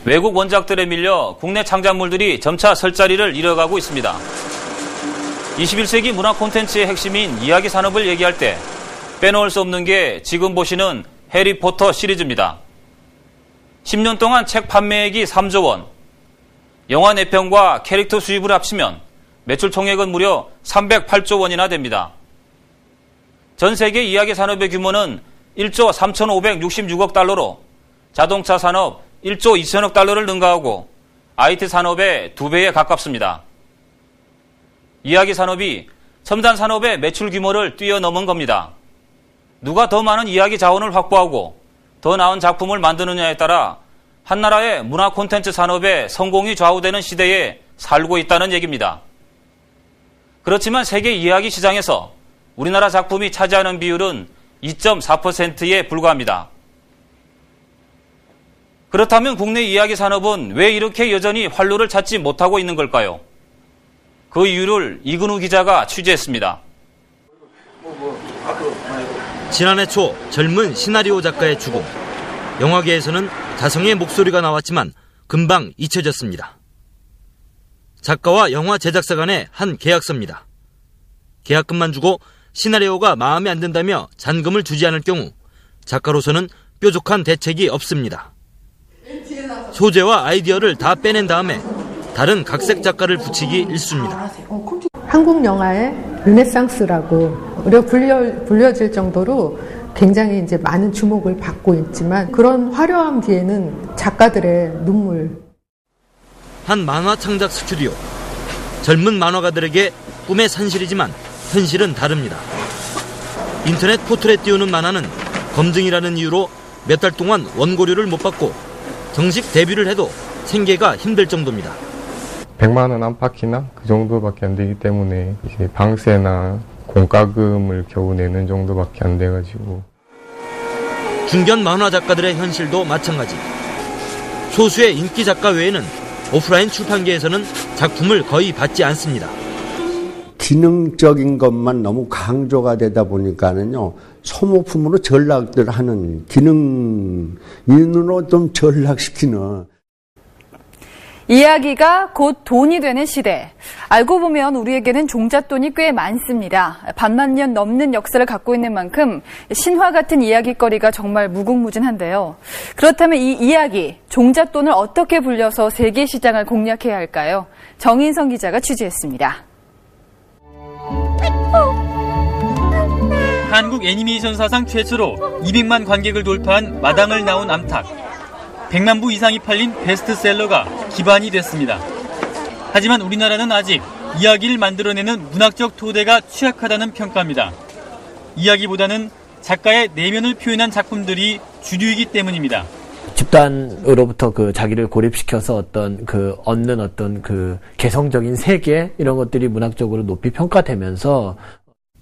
외국 원작들에 밀려 국내 창작물들이 점차 설 자리를 잃어가고 있습니다. 21세기 문화 콘텐츠의 핵심인 이야기 산업을 얘기할 때 빼놓을 수 없는 게 지금 보시는 해리포터 시리즈입니다. 10년 동안 책 판매액이 3조 원, 영화 4편과 캐릭터 수입을 합치면 매출 총액은 무려 308조 원이나 됩니다. 전 세계 이야기 산업의 규모는 1조 3,566억 달러로 자동차 산업 1조 2천억 달러를 능가하고 IT 산업의 2배에 가깝습니다. 이야기 산업이 첨단 산업의 매출 규모를 뛰어넘은 겁니다. 누가 더 많은 이야기 자원을 확보하고 더 나은 작품을 만드느냐에 따라 한 나라의 문화 콘텐츠 산업의 성공이 좌우되는 시대에 살고 있다는 얘기입니다. 그렇지만 세계 이야기 시장에서 우리나라 작품이 차지하는 비율은 2.4%에 불과합니다. 그렇다면 국내 이야기 산업은 왜 이렇게 여전히 활로를 찾지 못하고 있는 걸까요? 그 이유를 이근우 기자가 취재했습니다. 지난해 초 젊은 시나리오 작가의 죽음. 영화계에서는 다성의 목소리가 나왔지만 금방 잊혀졌습니다. 작가와 영화 제작사 간의 한 계약서입니다. 계약금만 주고 시나리오가 마음에 안 든다며 잔금을 주지 않을 경우 작가로서는 뾰족한 대책이 없습니다. 소재와 아이디어를 다 빼낸 다음에 다른 각색 작가를 붙이기 일쑤입니다. 한국 영화의 르네상스라고 불려질 정도로 굉장히 이제 많은 주목을 받고 있지만 그런 화려함 뒤에는 작가들의 눈물. 한 만화 창작 스튜디오. 젊은 만화가들에게 꿈의 산실이지만 현실은 다릅니다. 인터넷 포털에 띄우는 만화는 검증이라는 이유로 몇 달 동안 원고료를 못 받고 정식 데뷔를 해도 생계가 힘들 정도입니다. 100만 원 안팎이나 그 정도밖에 안 되기 때문에 이제 방세나 공과금을 겨우 내는 정도밖에 안 돼가지고. 중견 만화 작가들의 현실도 마찬가지. 소수의 인기 작가 외에는 오프라인 출판계에서는 작품을 거의 받지 않습니다. 기능적인 것만 너무 강조가 되다 보니까는요, 소모품으로 전락들 하는 기능인으로 좀 전락시키는. 이야기가 곧 돈이 되는 시대. 알고 보면 우리에게는 종잣돈이 꽤 많습니다. 반만 년 넘는 역사를 갖고 있는 만큼 신화 같은 이야기거리가 정말 무궁무진한데요. 그렇다면 이 이야기, 종잣돈을 어떻게 불려서 세계 시장을 공략해야 할까요? 정인성 기자가 취재했습니다. 한국 애니메이션 사상 최초로 200만 관객을 돌파한 마당을 나온 암탉. 100만 부 이상이 팔린 베스트셀러가 기반이 됐습니다. 하지만 우리나라는 아직 이야기를 만들어내는 문학적 토대가 취약하다는 평가입니다. 이야기보다는 작가의 내면을 표현한 작품들이 주류이기 때문입니다. 집단으로부터 자기를 고립시켜서 얻는 개성적인 세계 이런 것들이 문학적으로 높이 평가되면서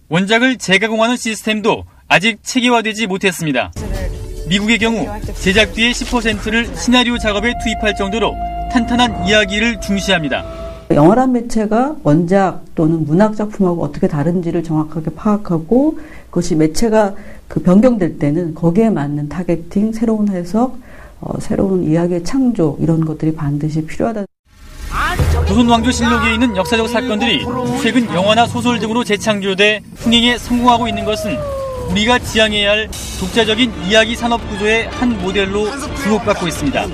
원작을 재가공하는 시스템도 아직 체계화되지 못했습니다. 미국의 경우 제작 뒤의 10%를 시나리오 작업에 투입할 정도로 탄탄한 이야기를 중시합니다. 영화란 매체가 원작 또는 문학 작품하고 어떻게 다른지를 정확하게 파악하고 그것이 매체가 변경될 때는 거기에 맞는 타겟팅, 새로운 해석, 새로운 이야기의 창조 이런 것들이 반드시 필요하다. 조선 왕조실록에 있는 역사적 사건들이 최근 영화나 소설 등으로 재창조돼 흥행에 성공하고 있는 것은 우리가 지향해야 할 독자적인 이야기 산업 구조의 한 모델로 주목받고 있습니다.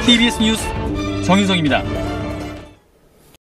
KBS 뉴스 정인성입니다.